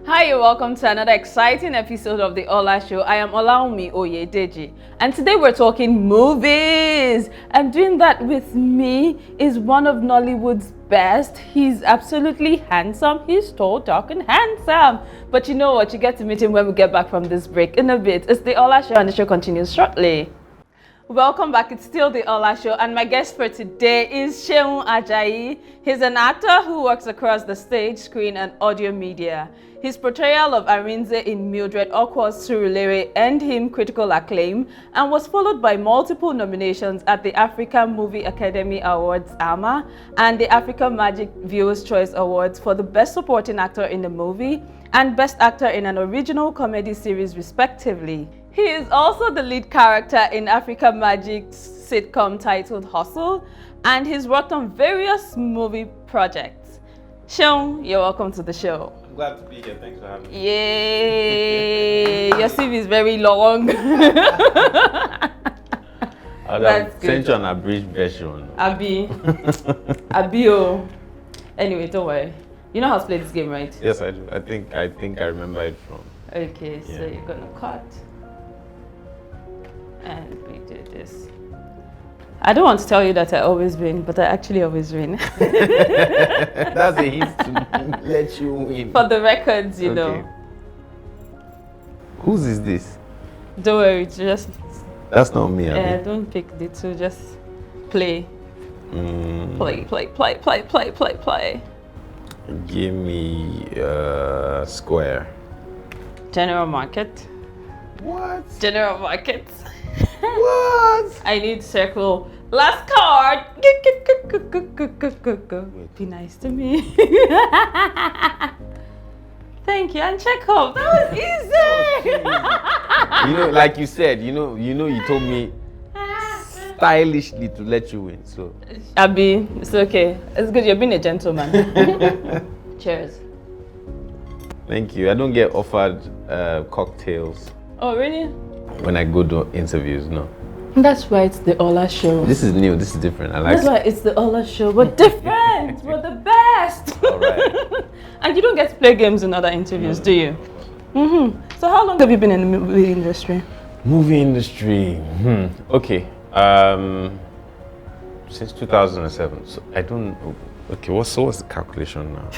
Hi, and welcome to another exciting episode of the Olah Show. I am Olaomi Oyedeji, and today we're talking movies. And doing that with me is one of Nollywood's best. He's absolutely handsome. He's tall, dark, and handsome. But you know what? You get to meet him when we get back from this break in a bit. It's the Olah Show, and the show continues shortly. Welcome back. It's still the Olah Show, and my guest for today is Seun Ajayi. He's an actor who works across the stage, screen, and audio media. His portrayal of Arinze in Mildred Okwa's Surulere earned him critical acclaim and was followed by multiple nominations at the African Movie Academy Awards AMA and the African Magic Viewers' Choice Awards for the Best Supporting Actor in a Movie and Best Actor in an Original Comedy Series, respectively. He is also the lead character in African Magic's sitcom titled Hustle, and he's worked on various movie projects. Seun, you're welcome to the show. I'm glad to be here. Thanks for having me. Yay! Your CV is very long. I'll send you an abridged version. Abi. Abio. Anyway, don't worry. You know how to play this game, right? Yes, I do. I think I remember it from. Okay, Yeah. so you're gonna cut. And we do this. I don't want to tell you that I always win, but I actually always win. That's a hint to let you win. For the records, you know. Whose is this? Don't worry, just That's not me, Abby. don't pick the two, just play. Mm, Play. Give me square. General market. What? General market. What? I need circle. Last card. Be nice to me. Thank you. And Chekhov. That was easy. You know, like you said, you told me stylishly to let you win. So Abby, it's okay. It's good. You're being a gentleman. Cheers. thank you. I don't get offered cocktails Oh, really? when I go to interviews. No. That's why it's the Olah Show. This is new. This is different. I like That's why it's the Olah Show. We're different. We're the best. All right. And you don't get to play games in other interviews, do you? So how long have you been in the movie industry? Movie industry. Okay. Since 2007. So I don't. Okay. What's the calculation now?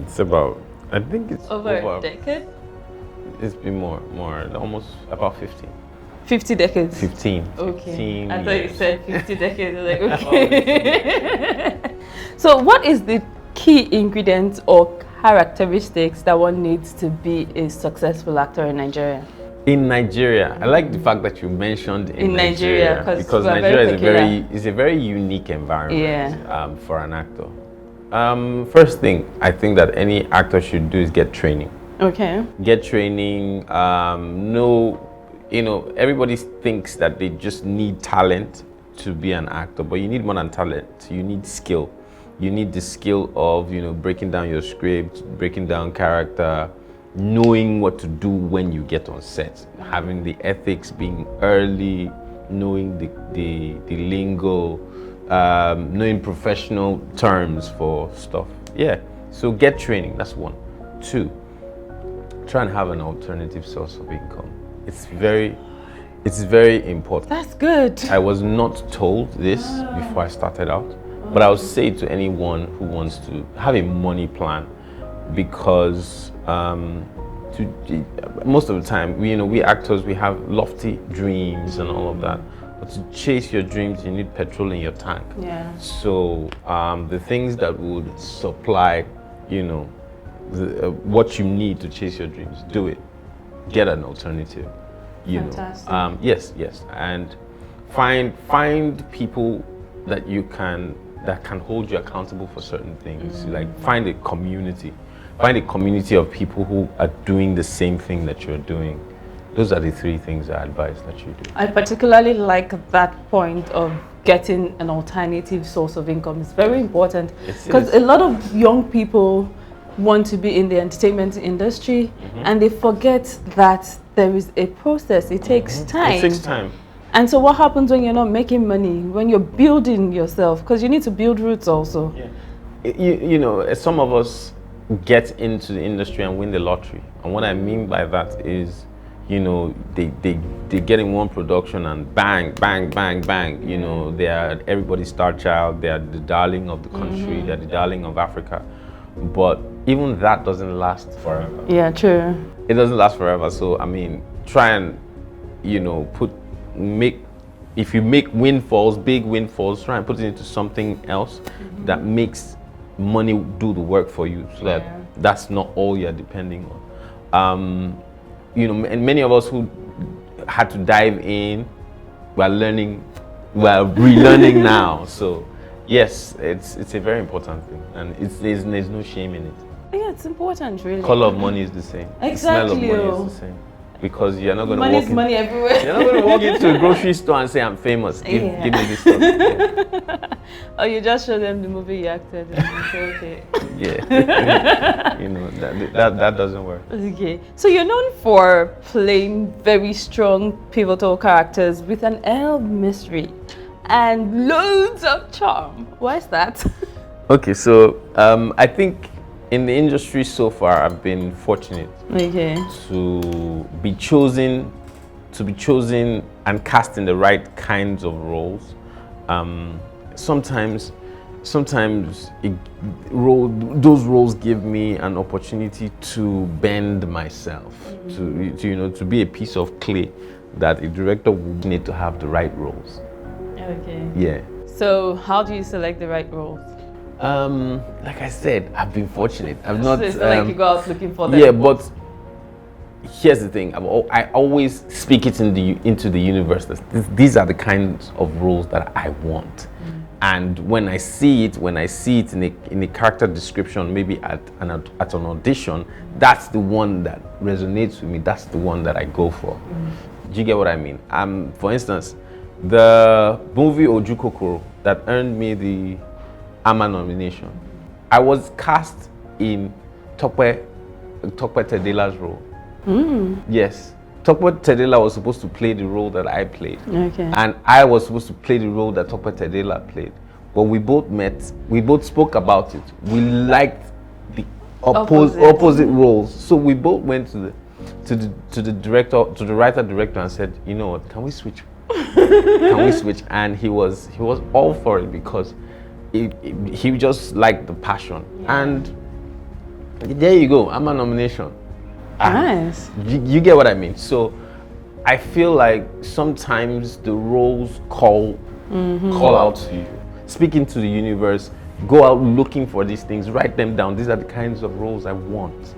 It's about. I think it's Over a decade? It's been more, almost about 15. 50 decades. 15. Okay. 15 I thought you years. said 50 decades. I was like, okay. So what is the key ingredients or characteristics that one needs to be a successful actor in Nigeria? In Nigeria, I like the fact that you mentioned in Nigeria, because we are Nigeria very is a very unique environment Yeah. For an actor. First thing I think that any actor should do is get training. Okay. Get training. Everybody thinks that they just need talent to be an actor, but you need more than talent. You need skill. You need the skill of breaking down your script, breaking down character, knowing what to do when you get on set, having the ethics, being early, knowing the lingo, knowing professional terms for stuff. Yeah. So get training. That's one. Two. Try and have an alternative source of income. It's very important. That's good. I was not told this before I started out, but I would say to anyone who wants to have a money plan, because most of the time, we actors, we have lofty dreams and all of that, but to chase your dreams, you need petrol in your tank. Yeah. So the things that would supply, what you need to chase your dreams, do it. Get an alternative. Fantastic. Yes, and find people that can hold you accountable for certain things. Like find a community of people who are doing the same thing that you're doing. Those are the three things I advise that you do. I particularly like that point of getting an alternative source of income. It's very important because a lot of young people want to be in the entertainment industry and they forget that there is a process. It takes time. It takes time. And so what happens when you're not making money, when you're building yourself? Because you need to build roots also. Yeah. Some of us get into the industry and win the lottery. And what I mean by that is, you know, they get in one production and bang, bang, bang, bang. You know, they are everybody's star child. They are the darling of the country. They're the darling of Africa. But even that doesn't last forever. Yeah, true. It doesn't last forever. So I mean, try and, you know, if you make windfalls, big windfalls, try and put it into something else that makes money do the work for you, so that that's not all you're depending on. You know, and many of us who had to dive in, we're relearning now. So yes, it's a very important thing, and there's no shame in it. Yeah, it's important, really. Color of money is the same. Exactly. The smell of money is the same. Because you're not going to walk money everywhere. You're not going to walk into a grocery store and say, I'm famous. Give me this stuff. Yeah. Or you just show them the movie you acted in and say, okay. Yeah. You know, that doesn't work. Okay. So you're known for playing very strong, pivotal characters with an air of mystery and loads of charm. Why is that? Okay, so I think in the industry so far, I've been fortunate to be chosen and cast in the right kinds of roles. Sometimes those roles give me an opportunity to bend myself, to be a piece of clay that a director would need to have the right roles. Okay. Yeah. So how do you select the right roles? Like I said, I've been fortunate. I've not. So it's not like you go out looking for them. Yeah, but here's the thing. I always speak it into the universe. These are the kinds of roles that I want. And when I see it in a character description, maybe at an audition, that's the one that resonates with me. That's the one that I go for. Do you get what I mean? For instance, the movie Oju Kokoro that earned me the AMA nomination, I was cast in Tope Tedela's role. Yes. Tope Tedela was supposed to play the role that I played. Okay. And I was supposed to play the role that Tope Tedela played. But we both met, we both spoke about it. We liked the opposite roles. So we both went to the director, to the writer-director, and said, you know what, can we switch? Can we switch? And he was all for it, because he just liked the passion. And there you go, I'm a nomination. Nice. You get what I mean? So I feel like sometimes the roles call out to you. Speak into the universe, go out looking for these things, write them down. These are the kinds of roles I want.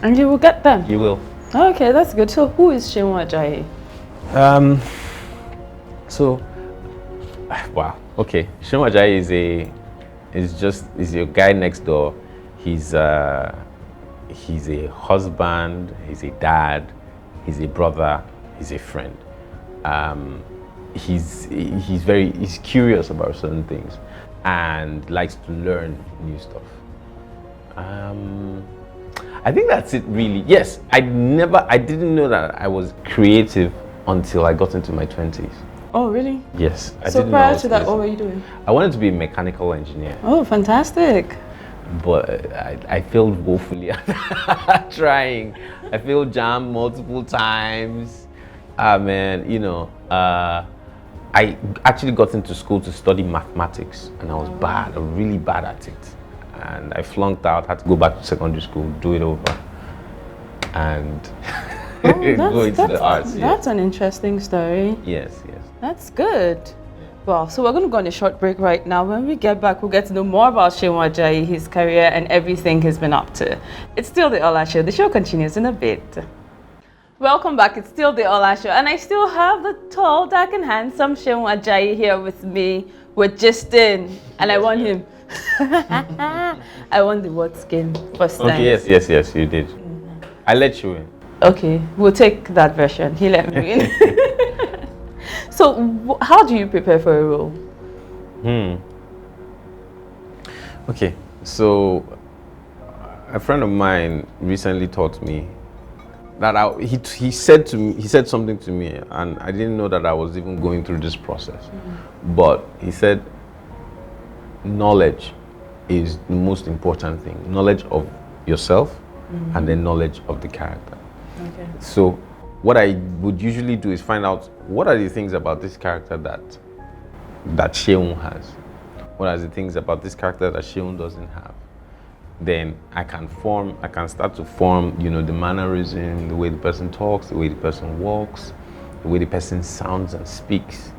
And you will get them. You will. Okay, that's good. So who is Seun Ajayi? Wow. Okay. Seun Ajayi is your guy next door. He's a husband, he's a dad, he's a brother, he's a friend. He's curious about certain things and likes to learn new stuff. I think that's it, really. Yes, I didn't know that I was creative until I got into my 20s. Oh, really? Yes. So prior to that, what were you doing? I wanted to be a mechanical engineer. Oh, fantastic. But I failed woefully at trying. I failed jam multiple times. Man, I actually got into school to study mathematics, and I was bad, really bad at it. And I flunked out, had to go back to secondary school, do it over, and go into the arts. That's an interesting story. Yes. That's good. Well, so we're going to go on a short break right now. When we get back, we'll get to know more about Seun Ajayi, his career, and everything he's been up to. It's still the Olah Show. The show continues in a bit. Welcome back. It's still the Olah Show, and I still have the tall, dark, and handsome Seun Ajayi here with me. We're just in, and I want him. I want the what skin first time. Okay, yes, you did. I let you in. Okay, we'll take that version. He let me in. So, how do you prepare for a role? Okay, so a friend of mine recently taught me that he said something to me, and I didn't know that I was even going through this process. But he said, knowledge is the most important thing. Knowledge of yourself and then knowledge of the character. Okay. So what I would usually do is find out what are the things about this character that Seun has. What are the things about this character that Seun doesn't have? Then I can start to form, the mannerism, the way the person talks, the way the person walks, the way the person sounds and speaks.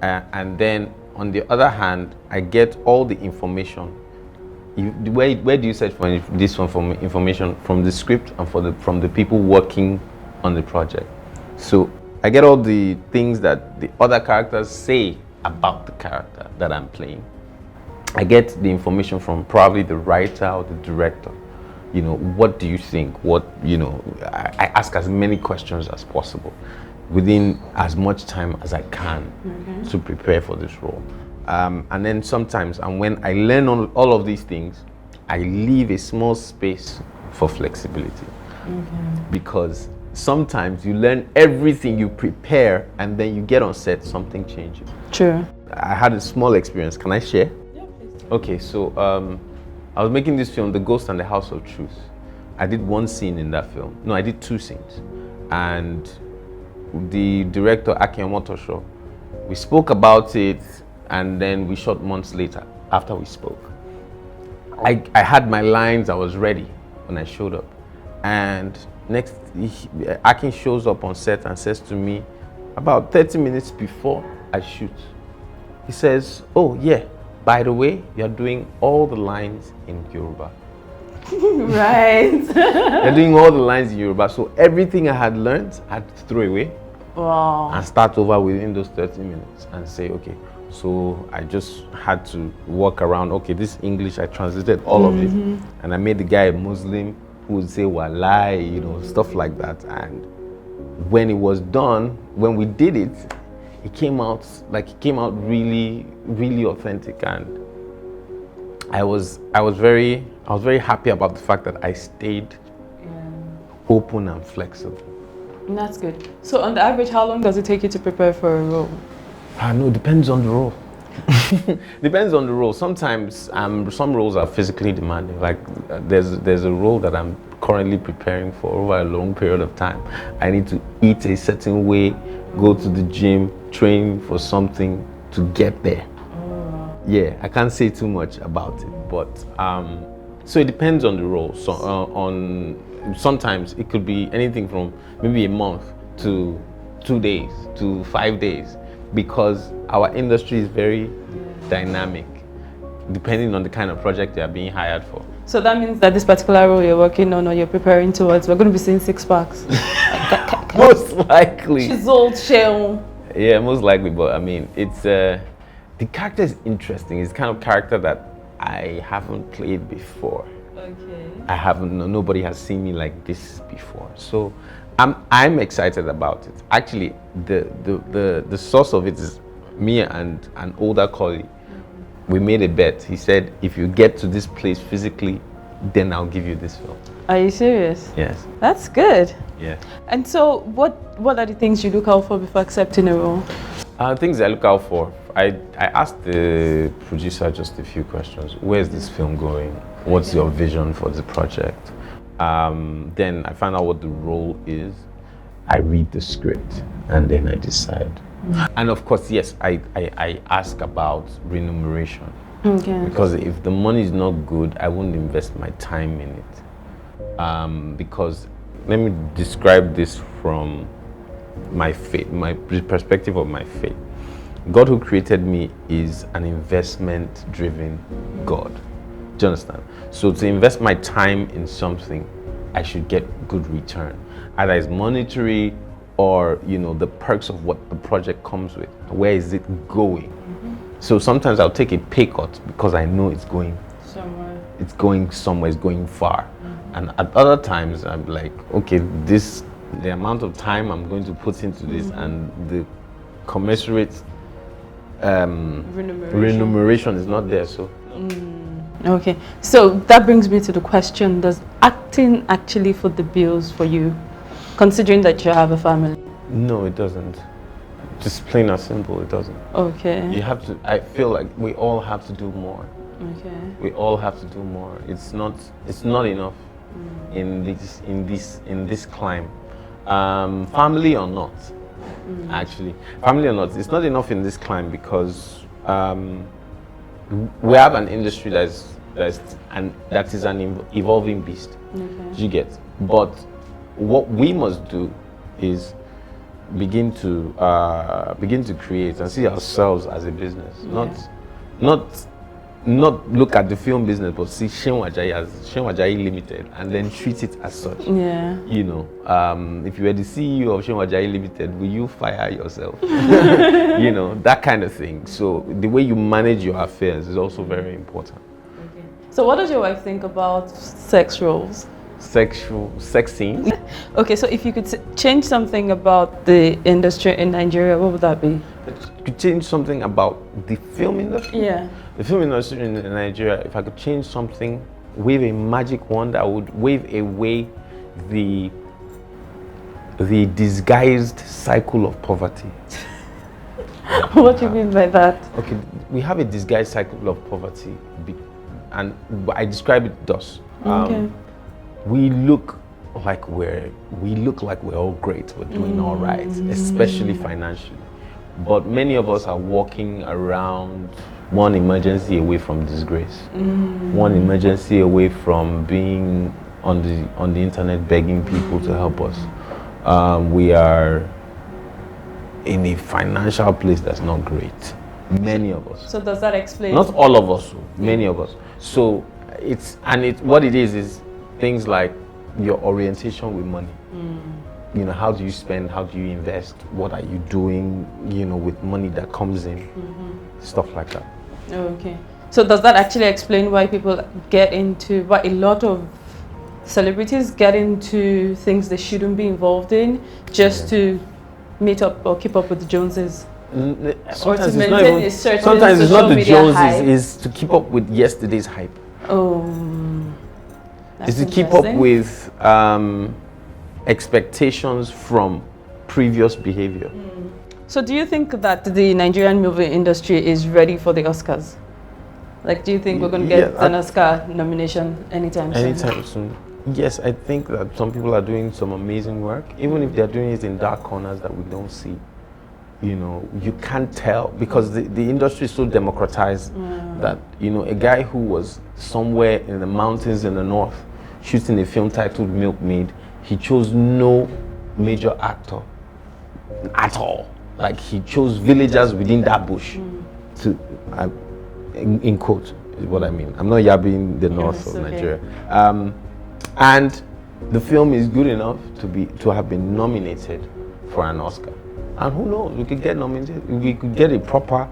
And then on the other hand, I get all the information. Where do you search for this one from information? From the script and from the people working on the project. So I get all the things that the other characters say about the character that I'm playing. I get the information from probably the writer or the director. What do you think? I ask as many questions as possible within as much time as I can to prepare for this role. And then sometimes, and when I learn all of these things, I leave a small space for flexibility. Because sometimes you learn everything you prepare and then you get on set, something changes. True. I had a small experience. Can I share? Yeah, please. Okay, so I was making this film, The Ghost and the House of Truth. I did one scene in that film. No, I did 2 scenes. And the director, Olah, we spoke about it, and then we shot months later after we spoke. I had my lines, I was ready when I showed up. And next, Akin shows up on set and says to me, about 30 minutes before I shoot, he says, "Oh yeah, by the way, you're doing all the lines in Yoruba." Right. You're doing all the lines in Yoruba. So everything I had learned, I had to throw away. Wow. And start over within those 30 minutes and say, okay, so I just had to walk around, okay, this English, I translated all of it. And I made the guy a Muslim who would say, walai, stuff like that. And when it was done, when we did it, it came out really, really authentic. And I was very happy about the fact that I stayed open and flexible. That's good. So on the average, how long does it take you to prepare for a role? No, it depends on the role. Depends on the role. Sometimes some roles are physically demanding. Like there's a role that I'm currently preparing for over a long period of time. I need to eat a certain way, go to the gym, train for something to get there. Yeah, I can't say too much about it, but so it depends on the role. So sometimes it could be anything from maybe a month to 2 days to 5 days, because our industry is very dynamic, depending on the kind of project you are being hired for. So that means that this particular role you're working on or you're preparing towards, we're going to be seeing 6 packs. Most likely. Chiseled shell. Yeah, most likely. But I mean, it's the character is interesting. It's the kind of character that I haven't played before. Okay. I haven't. Nobody has seen me like this before. So I'm excited about it. Actually, the source of it is me and an older colleague. We made a bet. He said, if you get to this place physically, then I'll give you this film. Are you serious? Yes. That's good. Yeah. And so what are the things you look out for before accepting a role? Things I look out for. I asked the producer just a few questions. Where's this film going? What's your vision for the project? Then I find out what the role is. I read the script and then I decide. And of course, yes, I ask about remuneration. Okay. Because if the money is not good, I won't invest my time in it. Because let me describe this from my faith, my perspective of my faith. God who created me is an investment-driven God. Do you understand? So to invest my time in something, I should get good return. Either it's monetary or the perks of what the project comes with. Where is it going? So sometimes I'll take a pay cut because I know it's going somewhere. It's going somewhere, it's going far. And at other times I'm like, okay, the amount of time I'm going to put into this and the commensurate remuneration is not there. So okay, so that brings me to the question, does acting actually foot the bills for you, considering that you have a family? No, it doesn't. Just plain and simple, it doesn't. Okay. You have to, I feel like we all have to do more. Okay. We all have to do more. It's not enough. in this climb. Family or not, actually, family or not, it's not enough in this climb because we have an industry that is an evolving beast. You get, but what we must do is begin to create and see ourselves as a business, not look at the film business, but see Seun Ajayi as Seun Ajayi Limited and then treat it as such. Yeah. You know, if you were the CEO of Seun Ajayi Limited, will you fire yourself? You know, that kind of thing. So the way you manage your affairs is also very important. Okay. So what does your wife think about sex roles? Sex scenes? Okay, so if you could change something about the industry in Nigeria, what would that be? You could change something about the film industry? Yeah. The film industry in Nigeria, if I could change something, wave a magic wand, I would wave away the disguised cycle of poverty. What do you mean by that? Okay, we have a disguised cycle of poverty, and I describe it thus. Okay. We look like we're all great, we're doing all right, especially financially. But many of us are walking around one emergency away from disgrace, one emergency away from being on the internet begging people to help us. We are in a financial place that's not great. Many of us. So does that explain? Not all of us, many of us. So what it is things like your orientation with money. You know, how do you spend? How do you invest? What are you doing, you know, with money that comes in? Stuff like that. Okay. So does that actually explain why why a lot of celebrities get into things they shouldn't be involved in just to meet up or keep up with the Joneses? Sometimes it's not the Joneses, it's to keep up with yesterday's hype. It's to keep up with expectations from previous behavior. So do you think that the Nigerian movie industry is ready for the Oscars? Like, do you think we're going to get an Oscar nomination anytime soon? Anytime soon. Yes, I think that some people are doing some amazing work, even if they're doing it in dark corners that we don't see. You know, you can't tell because the industry is so democratized that, you know, a guy who was somewhere in the mountains in the north shooting a film titled Milkmaid, he chose no major actor at all. Like, he chose villagers within that bush to, in quote, is what I mean. I'm not yabbing the north of Nigeria. And the film is good enough to have been nominated for an Oscar. And who knows, we could get nominated, we could get a proper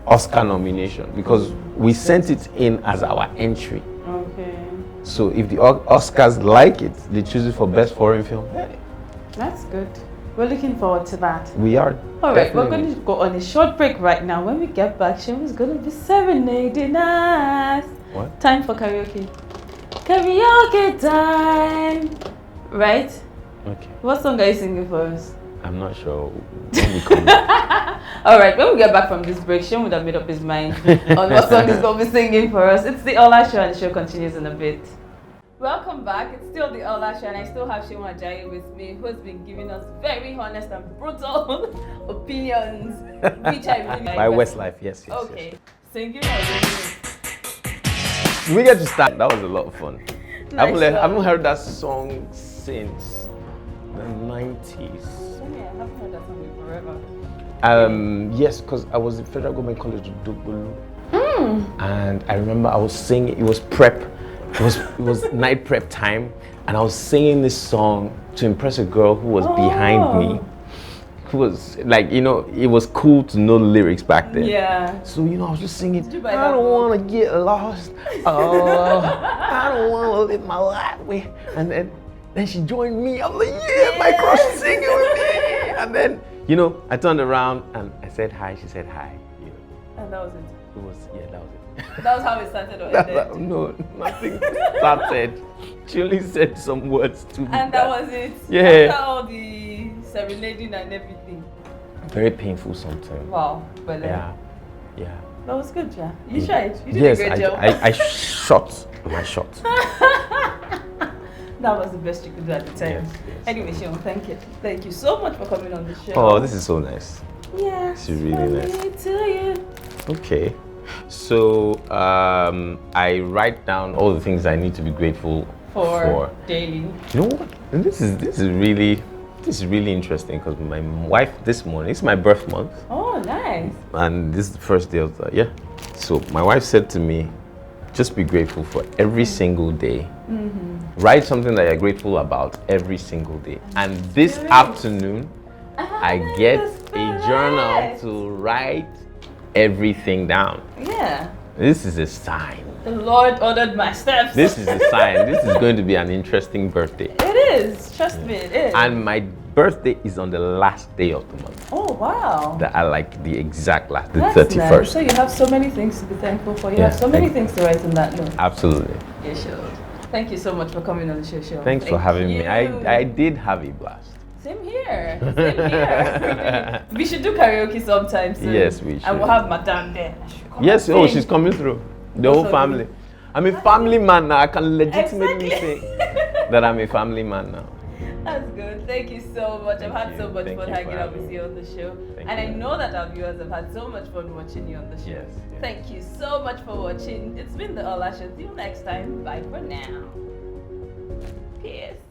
Oscar nomination because we sent it in as our entry. Okay. So if the Oscars like it, they choose it for Best Foreign Film. That's good. We're looking forward to that. We are. All right, we're going to go on a short break right now. When we get back, Seun is going to be serenading us. What? Time for karaoke. Karaoke time. Right? Okay. What song are you singing for us? I'm not sure when we come back. All right, when we get back from this break, Seun would have made up his mind on what song he's going to be singing for us. It's the Olah Show, and the show continues in a bit. Welcome back. It's still the Olah Show, and I still have Seun Ajayi with me, who's been giving us very honest and brutal opinions, which I really like. My Westlife, yes. Okay. Yes. Singing or singing? We get to start. That was a lot of fun. Nice I haven't heard that song since the 90s. I haven't heard that song in forever. Yes, because I was in Federal Government College of Dugbulu. And I remember I was singing, it was prep. It was night prep time, and I was singing this song to impress a girl who was behind me. Who was like, you know, it was cool to know the lyrics back then. Yeah. So, you know, I was just singing, I don't want to get lost. Oh, I don't want to live my life with. And then she joined me. I was like, yeah, my crush is singing with me. And then, you know, I turned around and I said hi. She said hi. You know. And that was it. That was it. That was how it started or ended? No, nothing started. She only said some words to me. And that was it? Yeah. After all the serenading and everything? Very painful sometimes. Wow. But yeah. That was good, yeah. You tried. You did yes, a great job. I shot my shot. That was the best you could do at the time. Yes, yes. Anyway, Seun, thank you. Thank you so much for coming on the show. Oh, this is so nice. Yes. This is really nice. Me to you. Okay. So I write down all the things I need to be grateful for. daily. You know what? And this is really interesting because my wife this morning, it's my birth month, Oh, nice. and this is the first day of the year. So my wife said to me, just be grateful for every single day. Write something that you're grateful about every single day. And this afternoon, I get a journal to write everything down. Yeah. This is a sign. The Lord ordered my steps. This is a sign. This is going to be an interesting birthday. It is. Trust me, it is. And my birthday is on the last day of the month. Oh, wow. I like the exact last, the That's 31st. nice. So you have so many things to be thankful for. You Yeah, have so many thank- things to write in that note. Absolutely. You should. Thank you so much for coming on the show. Thanks for having me. you. I did have a blast. Same here. Same here. We should do karaoke sometime soon. Yes, we should. And we'll have Madame there. She come Yes, and oh, sing. she's coming through. The Also whole family. I'm a family man now. I can legitimately Exactly. say that I'm a family man now. That's good. Thank you so much. I've had you. so much Thank fun you hanging for out having with me. you on the show. Thank And I you. know that our viewers have had so much fun watching you on the show. Yes, yes. Thank you so much for watching. It's been the Olah Show. Till next time. Bye for now. Peace.